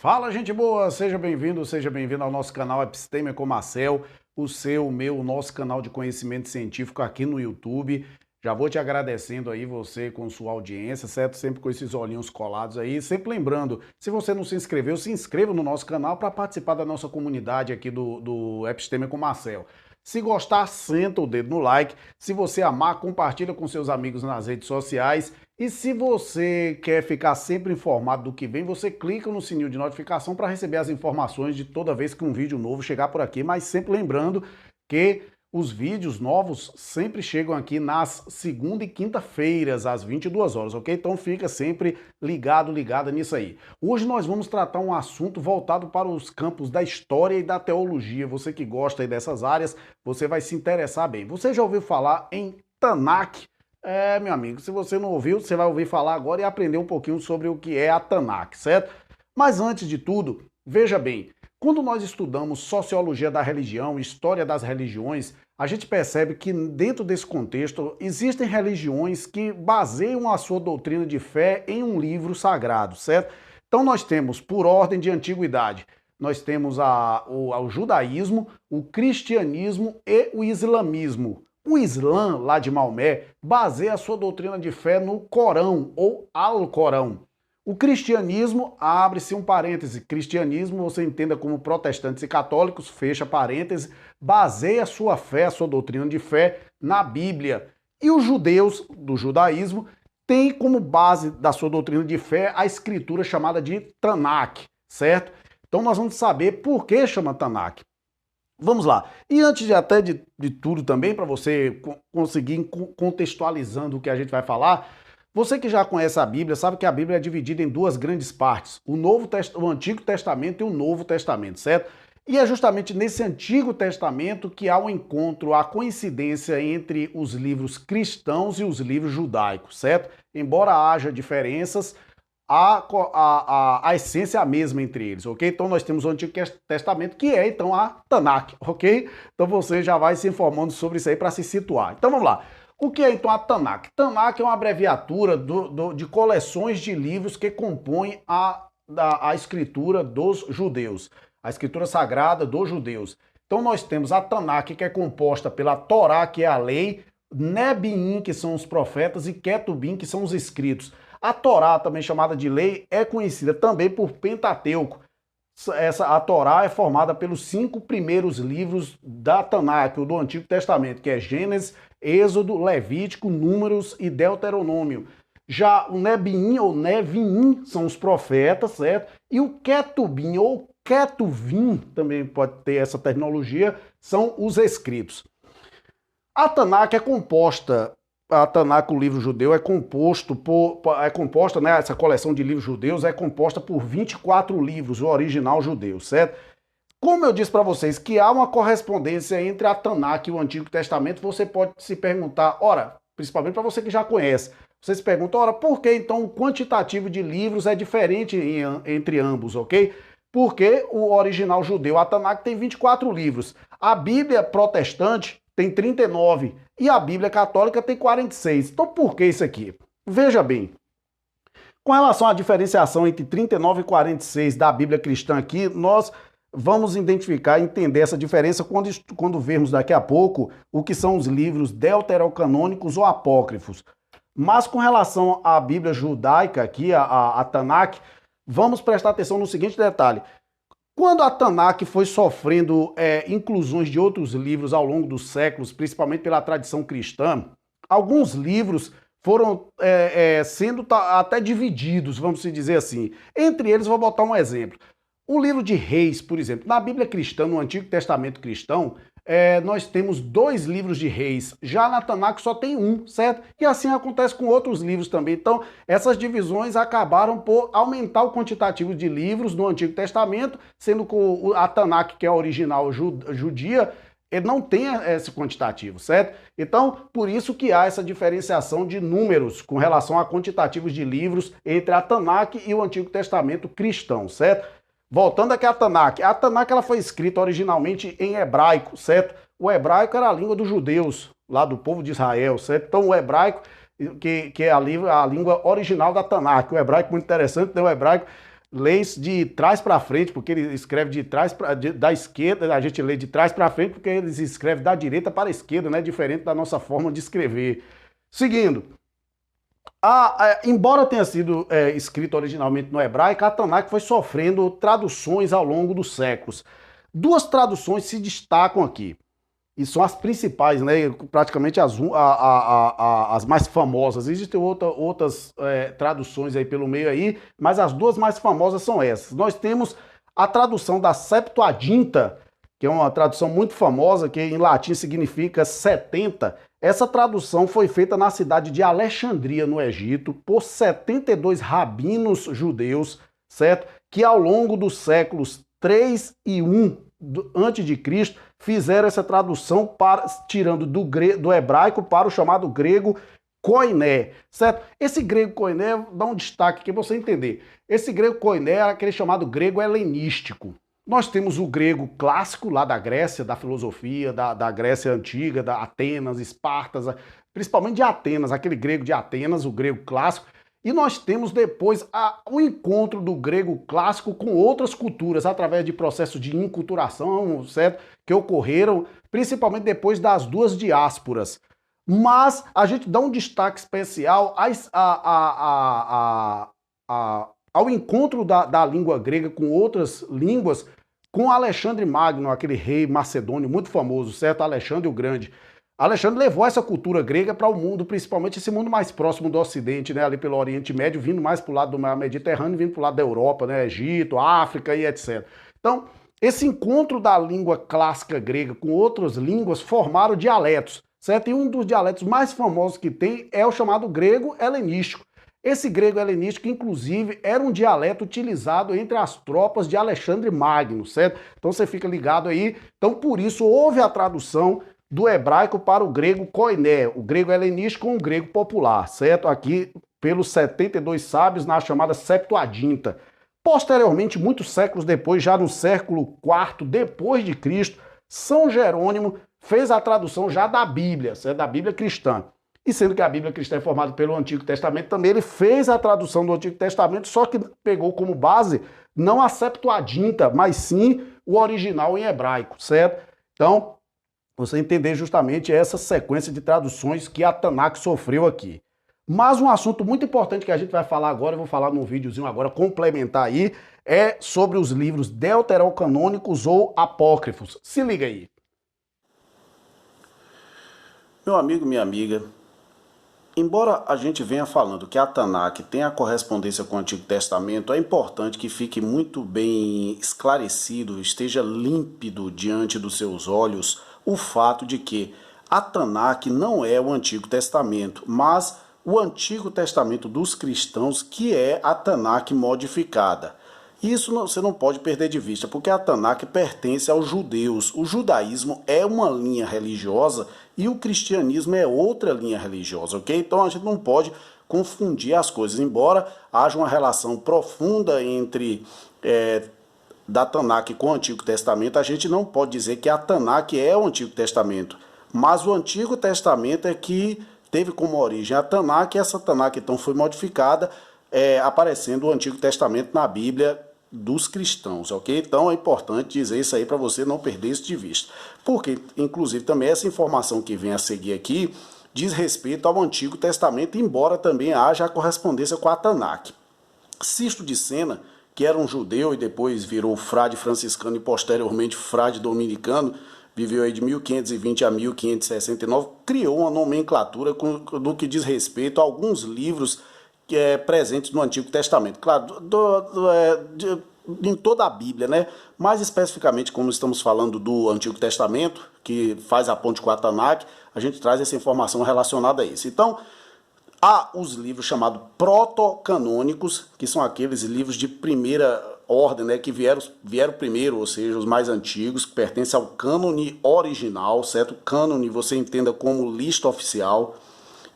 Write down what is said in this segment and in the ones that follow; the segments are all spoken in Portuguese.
Fala, gente boa! Seja bem-vindo ao nosso canal Epistêmia com Marcel, o nosso canal de conhecimento científico aqui no YouTube. Já vou te agradecendo aí, você com sua audiência, certo? Sempre com esses olhinhos colados aí. Sempre lembrando, se você não se inscreveu, se inscreva no nosso canal para participar da nossa comunidade aqui do Epistêmia com Marcel. Se gostar, senta o dedo no like. Se você amar, compartilha com seus amigos nas redes sociais. E se você quer ficar sempre informado do que vem, você clica no sininho de notificação para receber as informações de toda vez que um vídeo novo chegar por aqui. Mas sempre lembrando que os vídeos novos sempre chegam aqui nas segunda e quinta-feiras, às 22 horas, ok? Então fica sempre ligada nisso aí. Hoje nós vamos tratar um assunto voltado para os campos da história e da teologia. Você que gosta aí dessas áreas, você vai se interessar bem. Você já ouviu falar em Tanakh? Meu amigo, se você não ouviu, você vai ouvir falar agora e aprender um pouquinho sobre o que é a Tanakh, certo? Mas antes de tudo, veja bem, quando nós estudamos sociologia da religião, história das religiões, a gente percebe que dentro desse contexto existem religiões que baseiam a sua doutrina de fé em um livro sagrado, certo? Então nós temos, por ordem de antiguidade, nós temos o judaísmo, o cristianismo e o islamismo. O Islã, lá de Maomé, baseia a sua doutrina de fé no Corão, ou Alcorão. O cristianismo, abre-se um parêntese, cristianismo você entenda como protestantes e católicos, fecha parêntese, baseia a sua fé, a sua doutrina de fé na Bíblia. E os judeus, do judaísmo, têm como base da sua doutrina de fé a escritura chamada de Tanakh, certo? Então nós vamos saber por que chama Tanakh. Vamos lá. E antes de tudo também, para você conseguir contextualizando o que a gente vai falar, você que já conhece a Bíblia, sabe que a Bíblia é dividida em duas grandes partes, o Antigo Testamento e o Novo Testamento, certo? E é justamente nesse Antigo Testamento que há um encontro, a coincidência entre os livros cristãos e os livros judaicos, certo? Embora haja diferenças, a essência é a mesma entre eles, ok? Então nós temos o Antigo Testamento, que é então a Tanakh, ok? Então você já vai se informando sobre isso aí para se situar. Então vamos lá. O que é então a Tanakh? Tanakh é uma abreviatura de coleções de livros que compõem a escritura dos judeus, a escritura sagrada dos judeus. Então nós temos a Tanakh, que é composta pela Torá, que é a lei, Nebiim, que são os profetas, e Ketubim, que são os escritos. A Torá, também chamada de lei, é conhecida também por Pentateuco. A Torá é formada pelos 5 primeiros livros da Tanakh, do Antigo Testamento, que é Gênesis, Êxodo, Levítico, Números e Deuteronômio. Já o Nebiim ou Neviim são os profetas, certo? E o Ketubim ou Ketuvim, também pode ter essa terminologia, são os escritos. A Tanakh é composta, o livro judeu é composta, né, essa coleção de livros judeus é composta por 24 livros, o original judeu, certo? Como eu disse para vocês que há uma correspondência entre a Tanakh e o Antigo Testamento, você pode se perguntar, ora, principalmente para você que já conhece, você se pergunta, ora, por que então o quantitativo de livros é diferente entre ambos, ok? Porque o original judeu, a Tanakh, tem 24 livros. A Bíblia protestante tem 39 e a Bíblia católica tem 46. Então por que isso aqui? Veja bem, com relação à diferenciação entre 39 e 46 da Bíblia cristã aqui, nós vamos identificar e entender essa diferença quando vermos daqui a pouco o que são os livros deuterocanônicos ou apócrifos. Mas com relação à Bíblia judaica aqui, a Tanakh, vamos prestar atenção no seguinte detalhe. Quando a Tanakh foi sofrendo inclusões de outros livros ao longo dos séculos, principalmente pela tradição cristã, alguns livros foram sendo até divididos, vamos dizer assim. Entre eles, vou botar um exemplo. O livro de Reis, por exemplo. Na Bíblia cristã, no Antigo Testamento cristão, nós temos 2 livros de Reis. Já na Tanakh só tem um, certo? E assim acontece com outros livros também. Então, essas divisões acabaram por aumentar o quantitativo de livros no Antigo Testamento, sendo que a Tanakh, que é a original judia, ele não tem esse quantitativo, certo? Então, por isso que há essa diferenciação de números com relação a quantitativos de livros entre a Tanakh e o Antigo Testamento cristão, certo? Voltando aqui à Tanakh. A Tanakh ela foi escrita originalmente em hebraico, certo? O hebraico era a língua dos judeus, lá do povo de Israel, certo? Então o hebraico, que é a língua original da Tanakh. O hebraico muito interessante, né? O hebraico leis de trás para frente, porque ele escreve de trás da esquerda, a gente lê de trás para frente porque eles escrevem da direita para a esquerda, né? Diferente da nossa forma de escrever. Seguindo, embora tenha sido escrito originalmente no hebraico, a Tanakh foi sofrendo traduções ao longo dos séculos. Duas traduções se destacam aqui, e são as principais, né? Praticamente as mais famosas. Existem outras traduções aí pelo meio aí, mas as duas mais famosas são essas. Nós temos a tradução da Septuaginta, que é uma tradução muito famosa, que em latim significa 70. Essa tradução foi feita na cidade de Alexandria, no Egito, por 72 rabinos judeus, certo? Que ao longo dos séculos 3 e 1 antes de Cristo fizeram essa tradução tirando do hebraico para o chamado grego koiné, certo? Esse grego koiné dá um destaque aqui para você entender. Esse grego koiné é aquele chamado grego helenístico. Nós temos o grego clássico lá da Grécia, da filosofia, da Grécia antiga, da Atenas, Espartas, principalmente de Atenas, aquele grego de Atenas, o grego clássico. E nós temos depois o encontro do grego clássico com outras culturas, através de processos de inculturação, certo? Que ocorreram principalmente depois das duas diásporas. Mas a gente dá um destaque especial ao encontro da língua grega com outras línguas, com Alexandre Magno, aquele rei macedônio muito famoso, certo? Alexandre o Grande. Alexandre levou essa cultura grega para o mundo, principalmente esse mundo mais próximo do Ocidente, né? Ali pelo Oriente Médio, vindo mais para o lado do mar Mediterrâneo, vindo para o lado da Europa, né? Egito, África e etc. Então, esse encontro da língua clássica grega com outras línguas formaram dialetos, certo? E um dos dialetos mais famosos que tem é o chamado grego helenístico. Esse grego helenístico, inclusive, era um dialeto utilizado entre as tropas de Alexandre Magno, certo? Então você fica ligado aí. Então, por isso, houve a tradução do hebraico para o grego koiné, o grego helenístico com o grego popular, certo? Aqui, pelos 72 sábios, na chamada Septuaginta. Posteriormente, muitos séculos depois, já no século IV depois de Cristo, São Jerônimo fez a tradução já da Bíblia, certo? Da Bíblia cristã. E sendo que a Bíblia cristã é formada pelo Antigo Testamento, também ele fez a tradução do Antigo Testamento, só que pegou como base não a Septuaginta, mas sim o original em hebraico, certo? Então, você entender justamente essa sequência de traduções que a Tanakh sofreu aqui. Mas um assunto muito importante que a gente vai falar agora, eu vou falar num videozinho agora, complementar aí, é sobre os livros deuterocanônicos ou apócrifos. Se liga aí. Meu amigo, minha amiga, embora a gente venha falando que a Tanakh tem a correspondência com o Antigo Testamento, é importante que fique muito bem esclarecido, esteja límpido diante dos seus olhos o fato de que a Tanakh não é o Antigo Testamento, mas o Antigo Testamento dos cristãos, que é a Tanakh modificada. Isso você não pode perder de vista, porque a Tanakh pertence aos judeus. O judaísmo é uma linha religiosa e o cristianismo é outra linha religiosa, ok? Então a gente não pode confundir as coisas, embora haja uma relação profunda entre da Tanakh com o Antigo Testamento, a gente não pode dizer que a Tanakh é o Antigo Testamento, mas o Antigo Testamento é que teve como origem a Tanakh, e essa Tanakh então foi modificada, aparecendo o Antigo Testamento na Bíblia dos cristãos, ok? Então é importante dizer isso aí para você não perder isso de vista. Porque, inclusive, também essa informação que vem a seguir aqui diz respeito ao Antigo Testamento, embora também haja a correspondência com a Tanakh. Sisto de Sena, que era um judeu e depois virou frade franciscano e posteriormente frade dominicano, viveu aí de 1520 a 1569, criou uma nomenclatura do que diz respeito a alguns livros presentes no Antigo Testamento. Claro, em toda a Bíblia, né? Mais especificamente, como estamos falando do Antigo Testamento, que faz a ponte com a Tanakh, a gente traz essa informação relacionada a isso. Então, há os livros chamados protocanônicos, que são aqueles livros de primeira ordem, né, que vieram primeiro, ou seja, os mais antigos, que pertencem ao cânone original, certo? Cânone você entenda como lista oficial.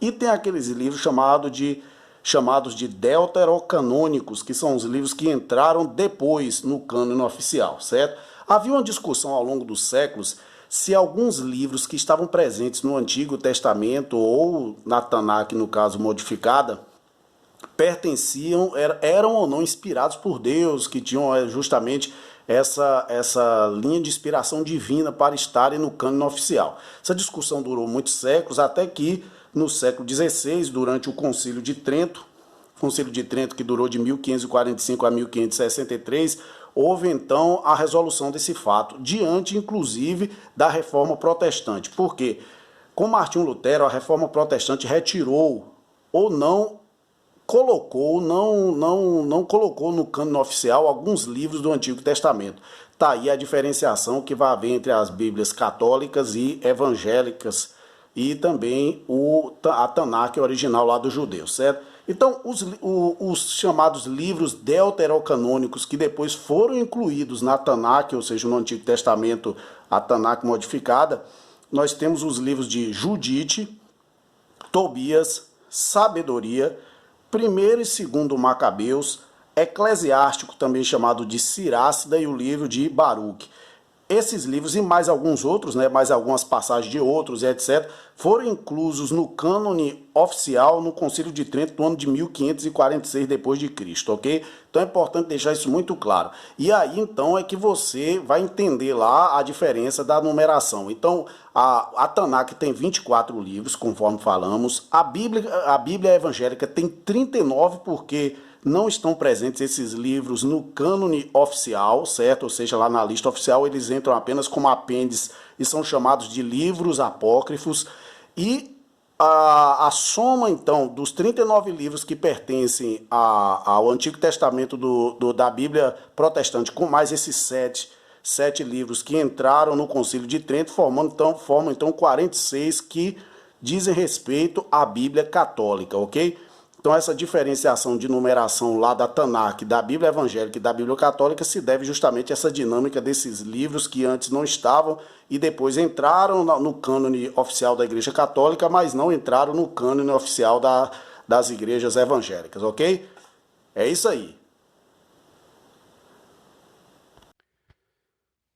E tem aqueles livros chamados de deuterocanônicos, que são os livros que entraram depois no cânone oficial, certo? Havia uma discussão ao longo dos séculos se alguns livros que estavam presentes no Antigo Testamento ou na Tanakh, no caso modificada, pertenciam, eram ou não inspirados por Deus, que tinham justamente essa linha de inspiração divina para estarem no cânone oficial. Essa discussão durou muitos séculos, até que no século XVI, durante o Concílio de Trento, que durou de 1545 a 1563, houve então a resolução desse fato, diante inclusive da Reforma Protestante. Por quê? Com Martinho Lutero, a Reforma Protestante retirou ou não colocou no cânone oficial alguns livros do Antigo Testamento. Tá aí a diferenciação que vai haver entre as Bíblias católicas e evangélicas e também a Tanakh original lá dos judeus, certo? Então, os chamados livros deuterocanônicos que depois foram incluídos na Tanakh, ou seja, no Antigo Testamento, a Tanakh modificada, nós temos os livros de Judite, Tobias, Sabedoria, primeiro e segundo Macabeus, Eclesiástico, também chamado de Siracida, e o livro de Baruque. Esses livros e mais alguns outros, mais algumas passagens de outros, etc., foram inclusos no cânone oficial no Concílio de Trento no ano de 1546 depois de Cristo, ok? Então é importante deixar isso muito claro. E aí então é que você vai entender lá a diferença da numeração. Então a Tanakh tem 24 livros, conforme falamos. A Bíblia evangélica tem 39, porque não estão presentes esses livros no cânone oficial, certo? Ou seja, lá na lista oficial eles entram apenas como apêndices e são chamados de livros apócrifos. E a soma, então, dos 39 livros que pertencem ao Antigo Testamento da Bíblia protestante, com mais esses sete livros que entraram no Concílio de Trento, formam então 46 que dizem respeito à Bíblia católica, ok? Então essa diferenciação de numeração lá da Tanakh, da Bíblia evangélica e da Bíblia católica se deve justamente a essa dinâmica desses livros que antes não estavam e depois entraram no cânone oficial da Igreja Católica, mas não entraram no cânone oficial das igrejas evangélicas, ok? É isso aí.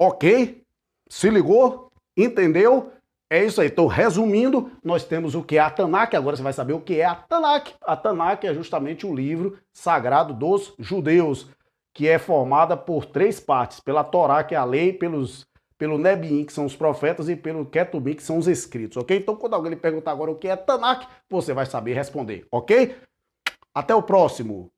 Ok? Se ligou? Entendeu? É isso aí. Então, resumindo, nós temos o que é a Tanakh. Agora você vai saber o que é a Tanakh. A Tanakh é justamente o livro sagrado dos judeus, que é formada por 3 partes: pela Torá, que é a lei, pelo Nebiim, que são os profetas, e pelo Ketubim, que são os escritos, ok? Então, quando alguém lhe perguntar agora o que é Tanakh, você vai saber responder, ok? Até o próximo!